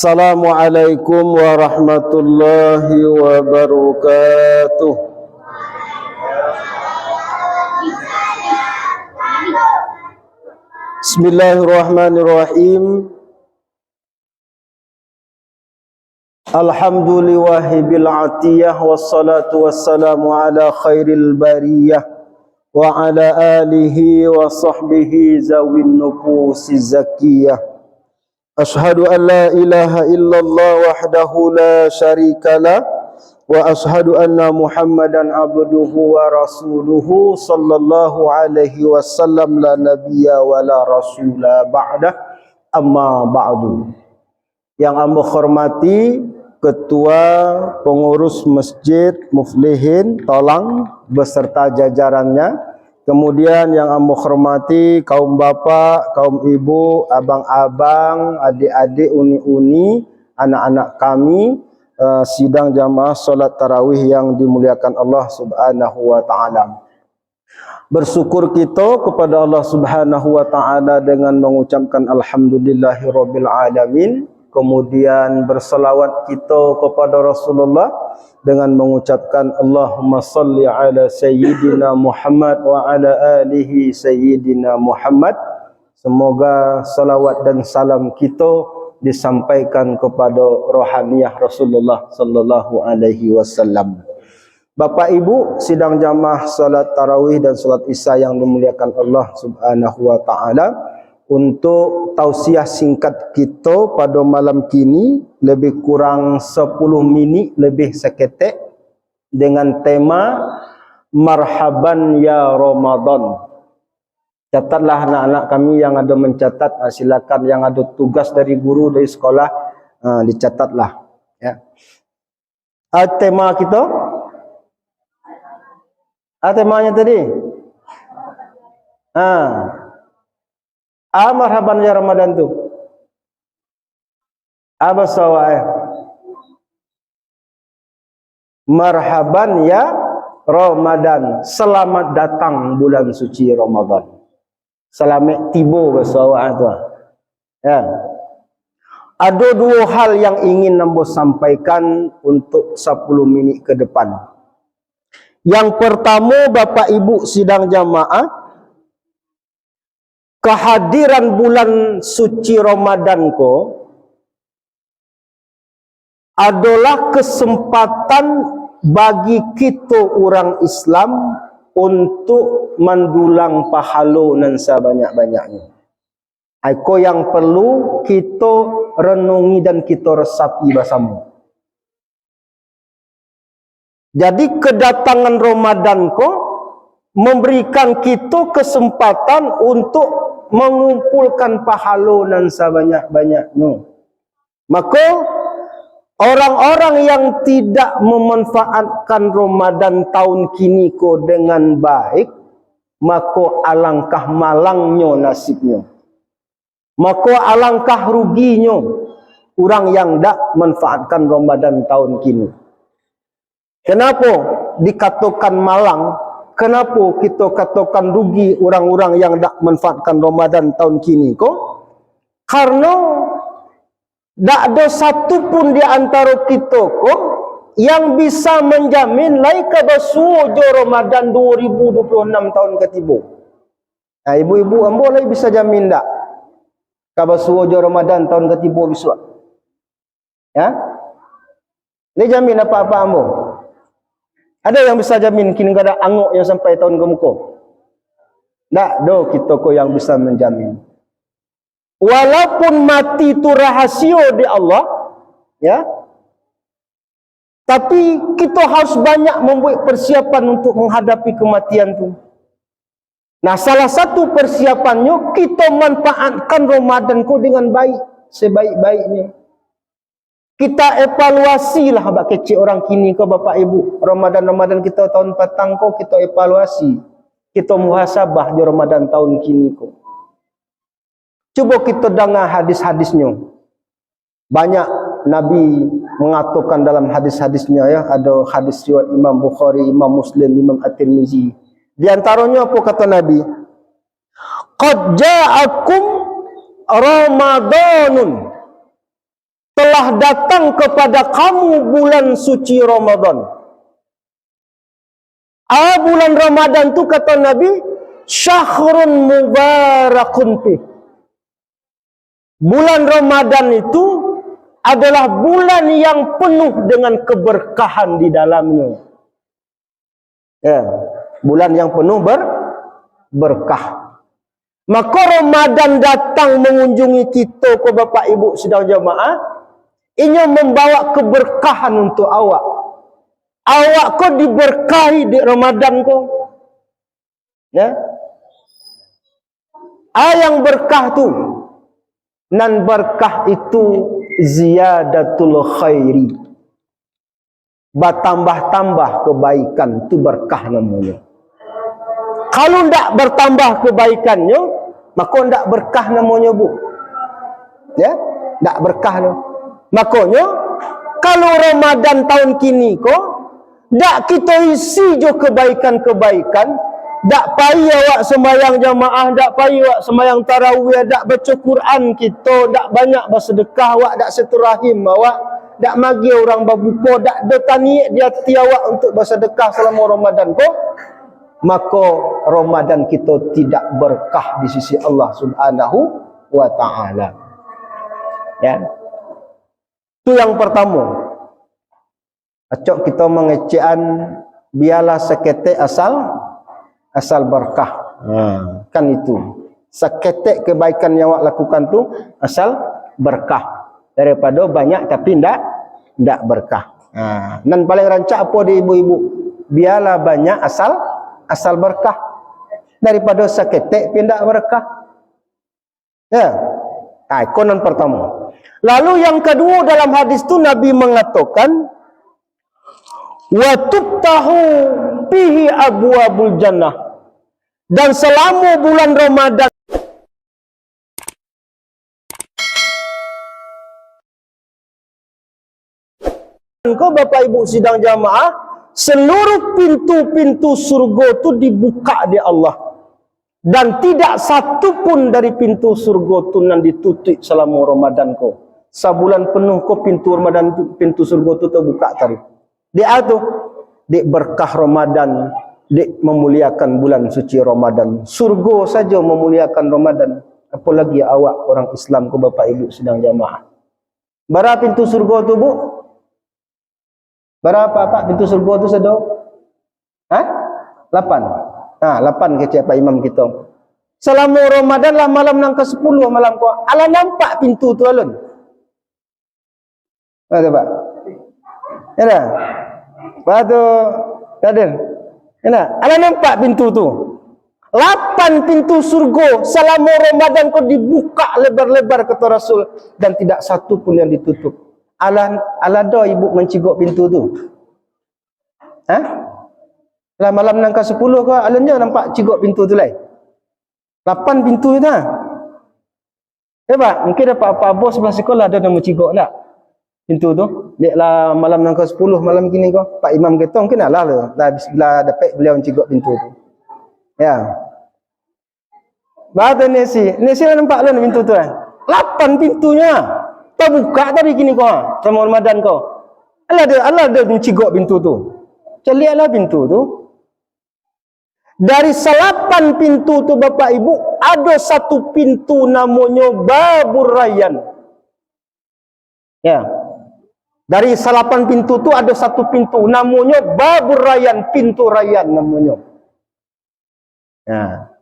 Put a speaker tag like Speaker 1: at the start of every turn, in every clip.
Speaker 1: Assalamualaikum warahmatullahi wabarakatuh. Bismillahirrahmanirrahim. Alhamdulillahi bil atiyah wassalatu wassalamu ala khairil bariyah wa ala alihi wa sahbihi zawin nufusi zakiyah. Ashhadu an la ilaha illallah wahdahu la syarika lah wa ashhadu anna Muhammadan abduhu wa rasuluhu sallallahu alaihi wasallam la nabiyya wa la rasula ba'dah, amma ba'du. Yang amba hormati Ketua Pengurus Masjid Muflihin Tolang beserta jajarannya, kemudian yang amba hormati kaum bapak, kaum ibu, abang-abang, adik-adik, uni-uni, anak-anak kami, sidang jamaah solat tarawih yang dimuliakan Allah Subhanahu wa taala. Bersyukur kita kepada Allah Subhanahu wa taala dengan mengucapkan alhamdulillahirabbil alamin. Kemudian berselawat kita kepada Rasulullah dengan mengucapkan Allahumma salli ala sayyidina Muhammad wa ala alihi sayyidina Muhammad. Semoga salawat dan salam kita disampaikan kepada rohaniyah Rasulullah sallallahu alaihi wasallam. Bapak Ibu, sidang jamaah salat tarawih dan salat isya yang dimuliakan Allah Subhanahu wa taala. Untuk tausiah singkat kita pada malam kini, lebih kurang 10 minit lebih seketek, dengan tema Marhaban ya Ramadan. Catatlah anak-anak kami yang ada mencatat, silakan yang ada tugas dari guru, dari sekolah, dicatatlah ya. Tema kita, temanya tadi marhaban ya Ramadan tu. Apa sawa'eh? Marhaban ya Ramadan. Selamat datang bulan suci Ramadan. Selamat tiba bersawa'eh tu. Ya. Ada dua hal yang ingin nambo sampaikan untuk 10 minit ke depan. Yang pertama, Bapak Ibu sidang jamaah, kehadiran bulan suci Ramadan ko adalah kesempatan bagi kita orang Islam untuk mendulang pahala nan sebanyak-banyaknya. Itu yang perlu kita renungi dan kita resapi bersama. Jadi kedatangan Ramadan ko memberikan kita kesempatan untuk mengumpulkan pahala nan sebanyak-banyaknya. Maka orang-orang yang tidak memanfaatkan Ramadan tahun kini ko dengan baik, maka alangkah malangnya nasibnya. Maka alangkah ruginya orang yang tak manfaatkan Ramadan tahun kini. Kenapa dikatakan malang? Kenapa kita katakan rugi orang-orang yang tak manfaatkan Ramadan tahun kini ko? Karena tak ada satu pun di antara kita ko yang bisa menjamin lai kabasujo Ramadan 2026 tahun ketiba. Ibu-ibu ambo lai bisa jamin tak kabasujo Ramadan tahun ketiba besok? Ya? Lai jamin apa-apa ambo? Ada yang bisa jamin kini ada angok yang sampai tahun ke muka? Tak, do kita ko yang bisa menjamin. Walaupun mati itu rahasia di Allah, ya. Tapi kita harus banyak membuat persiapan untuk menghadapi kematian itu. Nah, salah satu persiapannya kita manfaatkan Ramadan ko dengan baik, sebaik-baiknya. Kita evaluasi lah bak kecil orang kini ke Bapak Ibu. Ramadan kita tahun petang ko kita evaluasi. Kita muhasabah di Ramadan tahun kini ko. Coba kita dengar hadis-hadisnya. Banyak Nabi mengatakan dalam hadis-hadisnya ya, ada hadis riwayat Imam Bukhari, Imam Muslim, Imam At-Tirmizi. Di antaranya apa kata Nabi? Qad ja'akum Ramadanun. telah datang kepada kamu bulan suci Ramadan. Bulan Ramadan tu kata Nabi, syahrun mubarakun fi. Bulan Ramadan itu adalah bulan yang penuh dengan keberkahan di dalamnya. Ya, bulan yang penuh berkah. Maka Ramadan datang mengunjungi kita, ko Bapak Ibu sidang jamaah, ia membawa keberkahan untuk awak. Awak ko diberkahi di Ramadan ko. Ya. Yang berkah tu, nan berkah itu ziyadatul khairi. Bertambah-tambah kebaikan tu berkah namanya. Kalau ndak bertambah kebaikannya, maka ndak berkah namanya, Bu. Ya, ndak berkah no. Makanya kalau Ramadan tahun kini ko, ndak kita isi jo kebaikan-kebaikan, ndak payah awak sembahyang jamaah, ndak payah awak sembahyang tarawih, ndak baca Quran kita, ndak banyak bersedekah awak, ndak silaturahim awak, ndak magi orang berbuka, ndak ada taniak di hati awak untuk bersedekah selama Ramadan ko, maka Ramadan kita tidak berkah di sisi Allah Subhanahu wa taala. Ya. Itu yang pertama. Acok kita mengecekan biarlah seketek asal berkah. Kan itu. Seketek kebaikan yang awak lakukan tu asal berkah. Daripada banyak tapi ndak berkah. Dan paling rancak apa di ibu-ibu? Biarlah banyak asal berkah. Daripada seketek pindah berkah. Ya. Konon pertama. Lalu yang kedua dalam hadis tu Nabi mengatakan, wa tuftahu fihi abwabul jannah. Dan selama bulan Ramadan kau Bapak Ibu sidang jamaah, seluruh pintu-pintu surga tu dibuka di Allah. Dan tidak satu pun dari pintu surga tu yang ditutup selama Ramadan kau. Sebulan penuh kau pintu Ramadan tu, pintu surga tu terbuka tadi. Dia tu, dia berkah Ramadan, dia memuliakan bulan suci Ramadan. Surga saja memuliakan Ramadan. Apalagi awak orang Islam kau Bapak Ibu sedang jamaah. Berapa pintu surga tu, Bu? Berapa Pak pintu surga tu sedang? 8. 8 kecil Pak Imam kita. Selama Ramadan lah malam nang ke-10 malam kau. Ala nampak pintu tu alun. Ada Pak? Ya dah. Batu Kadir. Ya, ala nampak pintu tu. 8 pintu surga selama Ramadan kau dibuka lebar-lebar kata Rasul dan tidak satu pun yang ditutup. Alada ibu mencigok pintu tu. Lah malam nang ke-10 ke alanya nampak cigok pintu tu lain. 8 pintu tu dah. Pak, mungkin dapat apa-apa sebelah sekolah ada nama cigok tak? Pintu tu. Deklah malam nang ke-10 malam kini ko. Pak Imam kita mungkin lah bila dapat beliau mencigok pintu tu. Ya. Batu nesi lah nampak lah pintu tu 8 pintunya. Terbuka tadi kini ko. Sama Ramadan ko. Allah ada mencigok pintu tu. Celiaklah pintu tu. Dari 8 pintu tu Bapak Ibu, ada satu pintu namanya Babur Rayyan. Ya. Dari 8 pintu tu ada satu pintu namanya Babur Rayyan, pintu Rayyan namanya. Ya.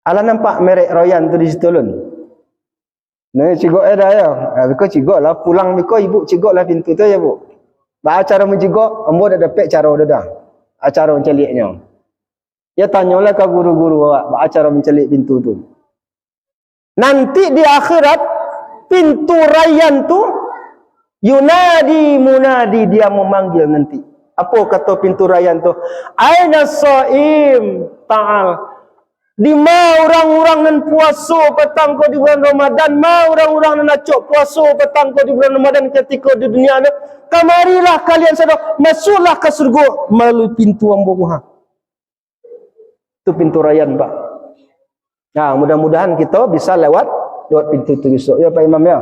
Speaker 1: Ala nampak merek Rayyan tu di situ lun. Nah, cigok dah ya. Biko cigok lah pulang biko ibu cigok lah pintu tu ya, Bu. Ba cara mencigok, ambo dah dapat cara dah. Acara menceliknya. Ya tanyalah ke guru-guru awak cara mencelik pintu tu. Nanti di akhirat pintu Rayyan tu yunadi munadi, dia memanggil nanti. Apa kata pintu Rayyan tu? Aina shaim ta'al. Di ma orang-orang nan puasa petang ko di bulan Ramadan, ma orang-orang nan acok puasa petang ko di bulan Ramadan ketika di dunia ni, kamarilah kalian sadar, masuklah ke surga melalui pintu ambo. Itu pintu Rayyan, Pak. Nah, mudah-mudahan kita bisa lewat pintu itu besok. Ya Pak Imam ya.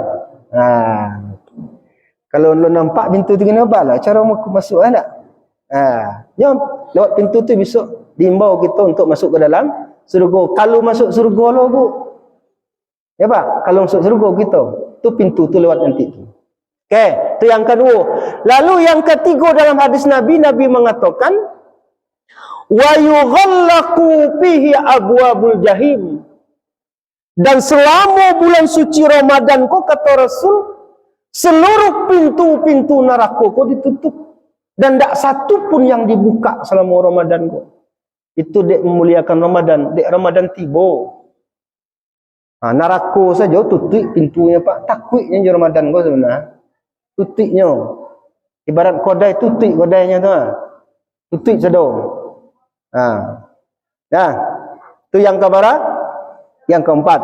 Speaker 1: Kalau lu nampak pintu tu kena apa lah? Cara masuk tak? Jom lewat pintu tu besok diimbau kita untuk masuk ke dalam syurga. Kalau masuk syurga lah bu. Ya pak? Kalau masuk syurga kita, tu pintu tu lewat nanti tu. Okey, tu yang kedua. Lalu yang ketiga dalam hadis Nabi mengatakan wa yughallaqu fihi abwabul jahim. Dan selama bulan suci Ramadan ko, kata Rasul, seluruh pintu-pintu neraka ko ditutup dan tak satu pun yang dibuka selama Ramadan ko. Itu dek memuliakan Ramadan, dek Ramadan tiba. Neraka saja tutup pintunya pak. Takutnya je Ramadan ko sebenarnya. Tutupnya. Ibarat kodai tutup kodainya tu. Tutup saja. Itu yang keberapa? Yang keempat.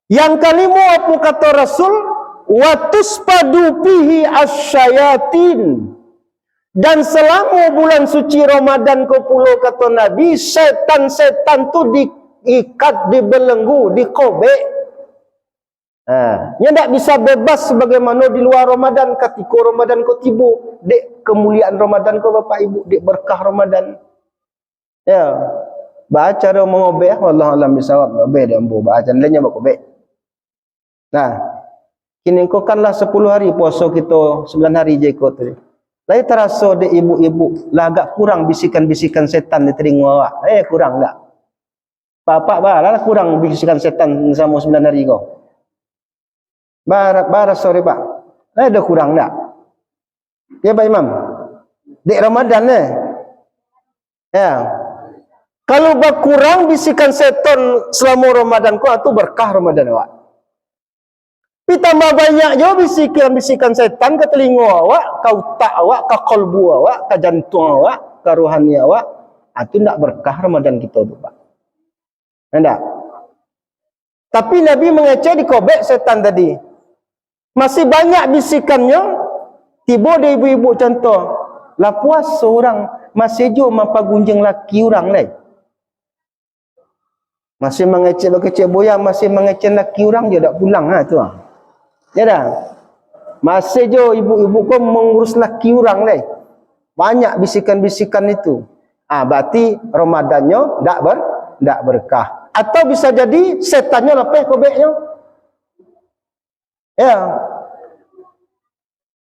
Speaker 1: Yang kelima apa kata Rasul? Wa tuspadu fihi asyayatin. Dan selama bulan suci Ramadan ke pulau kata Nabi, setan-setan tu diikat, dibelenggu, dikobek. Yang tak bisa bebas sebagaimana di luar Ramadan. Ketika Ramadan ko tiba, dek kemuliaan Ramadan ko Bapak Ibu, dek berkah Ramadan. Ya. Baca dia mengobek, Allah alam bisawab, mengobek dia ambu, baca lainnya mengobek. Nah, kini kau kanlah 10 hari puasa kita, 9 hari je ikut tu. Lain terasa de ibu-ibu, lah agak kurang bisikan-bisikan setan di telinga awak. Kurang tak? Bapak lah kurang bisikan setan sama 9 hari kau. Bara sorry pak. Ada kurang tak? Ya Pak Imam. Dek Ramadan ya. Kalau berkurang bisikan setan selama Ramadan ko, itu berkah Ramadan awak. Tapi tambah banyak je bisikan-bisikan setan ke telinga awak, ke otak awak, ke kalbu awak, ke jantung awak, ke rohani awak. Itu tak berkah Ramadan kita tu pak. Tidak. Tapi Nabi mengecek dikobek setan tadi. Masih banyak bisikannya. Tiba ada ibu-ibu contoh. Lah puas seorang masih jo mampa gunjing laki orang lain. Masih mengecek boyang, masih mengecek laki orang je tak pulang tu. Ya dah. Masih jo ibu-ibu kau mengurus laki orang lain. Banyak bisikan-bisikan itu. Berarti Ramadannya tak berkah. Atau bisa jadi setannya lepas kobeknya. Ya.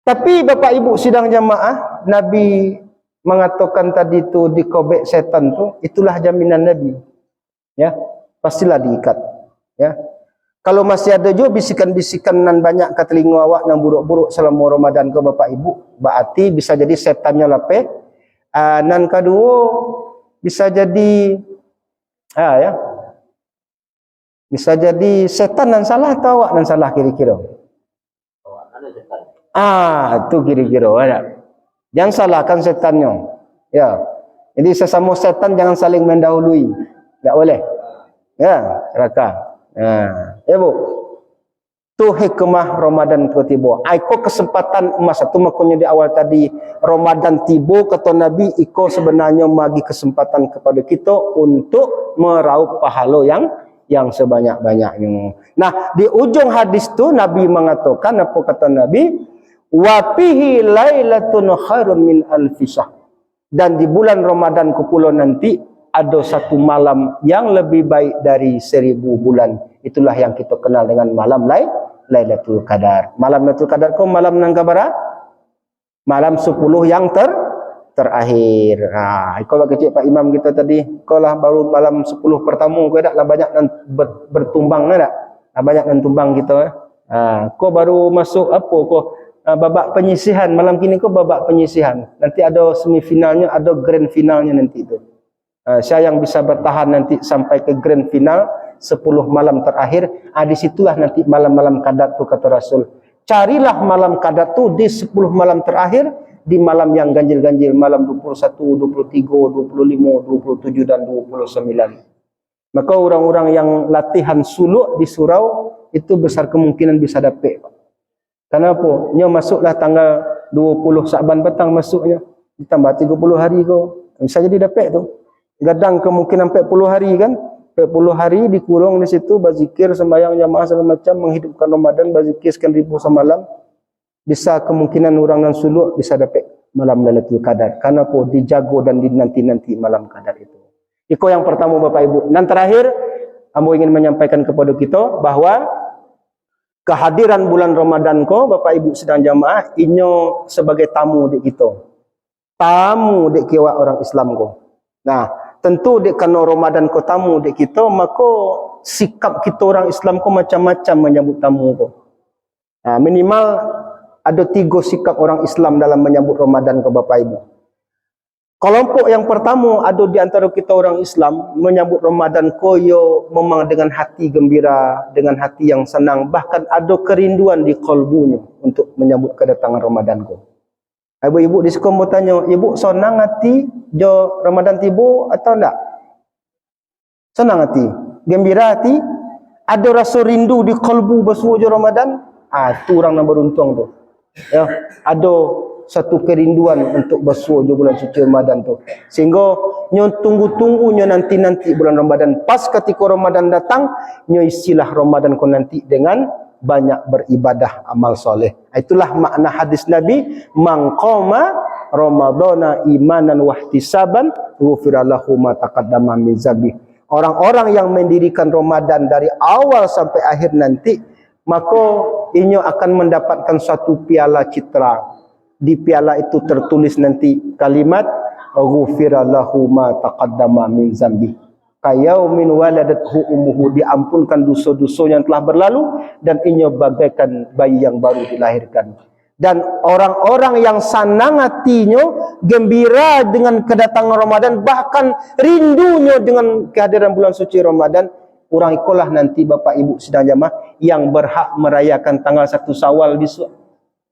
Speaker 1: Tapi Bapak Ibu sidang jamaah, Nabi mengatakan tadi tu dikobek setan tu, itulah jaminan Nabi. Ya. Pastilah diikat. Ya. Kalau masih ada juga bisikan-bisikan nan banyak ke telinga awak nan buruk-buruk selama Ramadan ke Bapak Ibu, berarti bisa jadi setannya lapeh. Nan kedua bisa jadi ya. Bisa jadi setan nan salah atau awak nan salah kira-kira. Itu kira-kira ada. Jangan salahkan setannya. Ya. Jadi sesama setan jangan saling mendahului. Tak boleh. Ya, raka. Ya bu. Tu hikmah Ramadan tiba. Iko kesempatan emas satu makanya di awal tadi Ramadan tiba kata Nabi iko sebenarnya bagi kesempatan kepada kita untuk meraup pahala yang sebanyak-banyaknya. Nah, di ujung hadis tu Nabi mengatakan apa kata Nabi? Wa fihi lailatun khairun min alfi syahr. Dan di bulan Ramadan ke pulau nanti ada satu malam yang lebih baik dari 1000 bulan. Itulah yang kita kenal dengan malam Lailatul Qadar. Malam Lailatul Qadar ko malam nang kabara? Malam 10 yang terakhir. Kalau kecil Pak Imam kita tadi, kalau baru malam 10 pertama ko dak lah banyak nan bertumbang dak. Banyak nan tumbang kita. Ko baru masuk apa ko babak penyisihan malam kini ko babak penyisihan. Nanti ada semifinalnya, ada grand finalnya nanti itu. Saya yang bisa bertahan nanti sampai ke grand final 10 malam terakhir, disitulah nanti malam-malam Qadar tu kata Rasul. Carilah malam Qadar tu di 10 malam terakhir, di malam yang ganjil-ganjil, malam 21, 23, 25, 27 dan 29. Maka orang-orang yang latihan suluk di surau itu besar kemungkinan bisa dapat. Kenapa? Nya masuklah tanggal 20 Sa'ban petang masuknya, ditambah 30 hari ko. Bisa jadi dapat tu. Gadang kemungkinan 40 hari kan. 40 hari dikurung di situ, berzikir, sembahyang jamaah segala macam, menghidupkan Ramadan, berzikir sekian ribu semalam, bisa kemungkinan orang dan suluk bisa dapat malam Lailatul Qadar. Karena apa? Dijago dan dinanti-nanti malam Qadar itu. Itu yang pertama Bapak Ibu. Dan terakhir, ambo ingin menyampaikan kepada kita bahawa kehadiran bulan Ramadan ko Bapak Ibu sedang jamaah inyo sebagai tamu di kita. Tamu di kiwa orang Islam ko. Nah, tentu dek kena Ramadan ko tamu dek kita, maka sikap kita orang Islam ko macam-macam menyambut tamu ko. Nah, minimal ada 3 sikap orang Islam dalam menyambut Ramadan ko Bapak Ibu. Kelompok yang pertama ada di antara kita orang Islam menyambut Ramadan ko yo memang dengan hati gembira, dengan hati yang senang, bahkan ada kerinduan di kalbunya untuk menyambut kedatangan Ramadan ko. Ibu-ibu di sekolah mau tanya, ibu senang hati jo Ramadan tiba atau enggak? Senang hati, gembira hati, ada rasa rindu di kalbu bersuara jo Ramadan. Itu orang yang beruntung tu. Ya, ada satu kerinduan untuk bersuara jo bulan suci Ramadan tu. Sehingga nyo tunggu-tunggu nyo nanti-nanti bulan Ramadan. Pas ketika Ramadan datang, nyo isilah Ramadan ko nanti dengan banyak beribadah amal soleh. Itulah makna hadis Nabi, man qama ramadhana imanan wa ihtisaban ghufira lahu ma taqaddama min dzambi. Orang-orang yang mendirikan Ramadan dari awal sampai akhir nanti, maka inyo akan mendapatkan suatu piala citra. Di piala itu tertulis nanti kalimat ghufira lahu ma taqaddama min dzambi. Kayaumin waladathu ummuhu, diampunkan dosa-dosa yang telah berlalu dan inyo bagaikan bayi yang baru dilahirkan. Dan orang-orang yang senang hatinya, gembira dengan kedatangan Ramadan, bahkan rindunya dengan kehadiran bulan suci Ramadan, orang ikulah nanti Bapak Ibu sedang jamaah yang berhak merayakan tanggal 1 Syawal besok,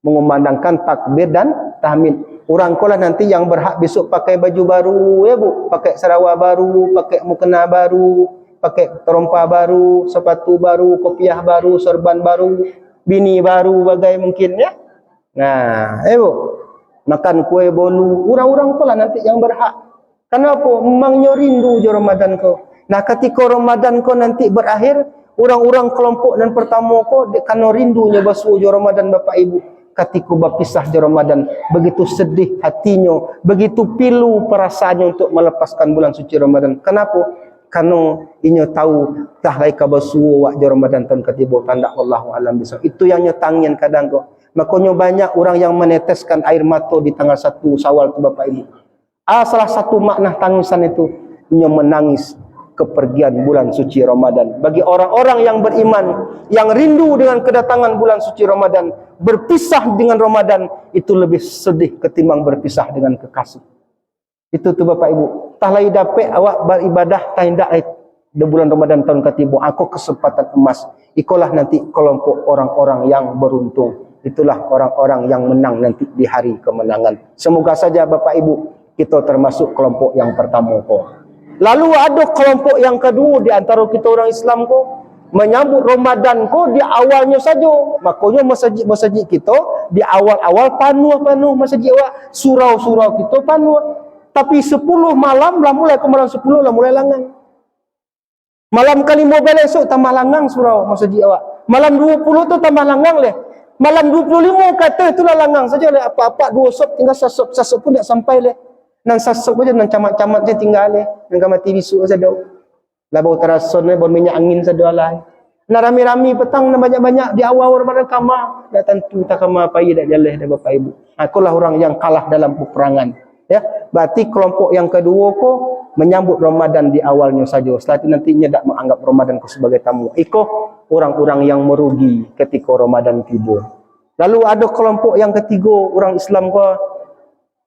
Speaker 1: mengumandangkan takbir dan tahmid. Orang kolah nanti yang berhak besok pakai baju baru, ya Bu, pakai sarawak baru, pakai mukena baru, pakai terompa baru, sepatu baru, kopiah baru, sorban baru, bini baru, bagai mungkin ya. Nah, Bu, makan kue bolu, orang-orang kolah nanti yang berhak. Kenapa? Memangnya rindu je Ramadan ko. Nah, ketika Ramadan ko nanti berakhir, orang-orang kelompok dan pertama ko karena rindunya basuh je Ramadan Bapak Ibu. Ketika berpisah di Ramadan, begitu sedih hatinya, begitu pilu perasaannya untuk melepaskan bulan suci Ramadan. Kenapa? Karena inyo tahu tahlai kabasuh wak di Ramadan tahun ketiba tanda wallahu alam bisa. Itu yang nyetangin kadang kok. Makanya banyak orang yang meneteskan air mata di tanggal 1 Syawal itu Bapak Ibu. Salah satu makna tangisan itu inyo menangis kepergian bulan suci Ramadan. Bagi orang-orang yang beriman, yang rindu dengan kedatangan bulan suci Ramadan, berpisah dengan Ramadan itu lebih sedih ketimbang berpisah dengan kekasih. Itu tuh Bapak Ibu. Tahlai dapat awak beribadah tahindak di bulan Ramadan tahun ketiba, aku kesempatan emas. Ikulah nanti kelompok orang-orang yang beruntung. Itulah orang-orang yang menang nanti di hari kemenangan. Semoga saja Bapak Ibu kita termasuk kelompok yang pertama kok. Lalu ada kelompok yang kedua di antara kita orang Islam ko, menyambut Ramadan ko di awalnya saja. Makanya masjid-masjid kita di awal-awal panuh masjid awak, surau-surau kita panuh. Tapi 10 malam lah mulai ke malam 10 lah mulai langang. Malam ke-15 esok tambah langang surau masjid awak. Malam 20 tu tambah langang leh. Malam 25 kata itulah langang saja leh, apa-apa 2 sop tinggal sasop pun tak sampai leh. Nan sasok aja nan camat-camat je tinggal le nang mati bisu saja la bau terason bau minyak angin sadolah na rami-rami petang na banyak-banyak di awal Ramadan kama dak tentu tak kama apa dak jaleh dah Bapak Ibu. Akulah orang yang kalah dalam peperangan ya. Berarti kelompok yang kedua ko menyambut Ramadan di awalnya saja, setelah itu nantinya dak menganggap Ramadan ko sebagai tamu. Iko orang-orang yang merugi ketika Ramadan tiba. Lalu ada kelompok yang ketiga orang Islam ko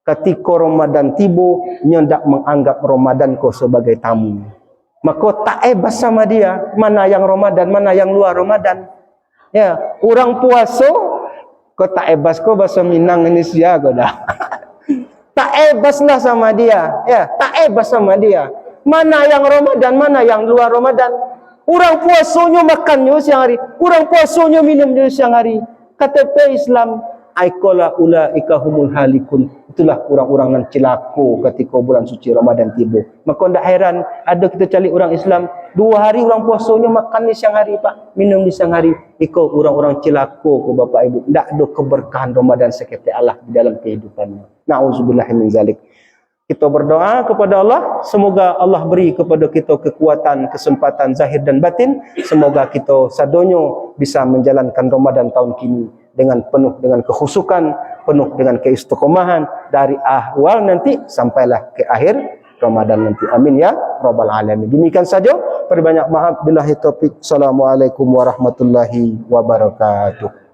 Speaker 1: ketika Ramadan tiba, nyendak menganggap Ramadan ko sebagai tamu. Maka tak bebas sama dia, mana yang Ramadan, mana yang luar Ramadan. Ya, orang puasa, ko tak bebas ko bahasa Minang Indonesia ko dah. Tak bebas lah sama dia, ya, tak bebas sama dia. Mana yang Ramadan, mana yang luar Ramadan. Orang puasanya makannya siang hari, orang puasanya minumnya siang hari. KTP Islam, Aikola ulaika humul halikun. Itulah orang-orang yang celaka ketika bulan suci Ramadan tiba. Maka tidak heran ada kita cari orang Islam 2 hari orang puasanya makan di siang hari Pak, minum di siang hari. Iko orang-orang celaka ke Bapak Ibu. Tidak ada keberkahan Ramadan seketika Allah di dalam kehidupannya. Na'udzubillahi min zalik. Kita berdoa kepada Allah, semoga Allah beri kepada kita kekuatan, kesempatan zahir dan batin. Semoga kita sadonyo bisa menjalankan Ramadan tahun kini dengan penuh dengan kekhusukan, penuh dengan keistiqomahan dari awal nanti sampailah ke akhir Ramadan nanti. Amin ya rabbal alamin. Demikian saja. Perbanyak maaf. Billahi taufik. Assalamualaikum warahmatullahi wabarakatuh.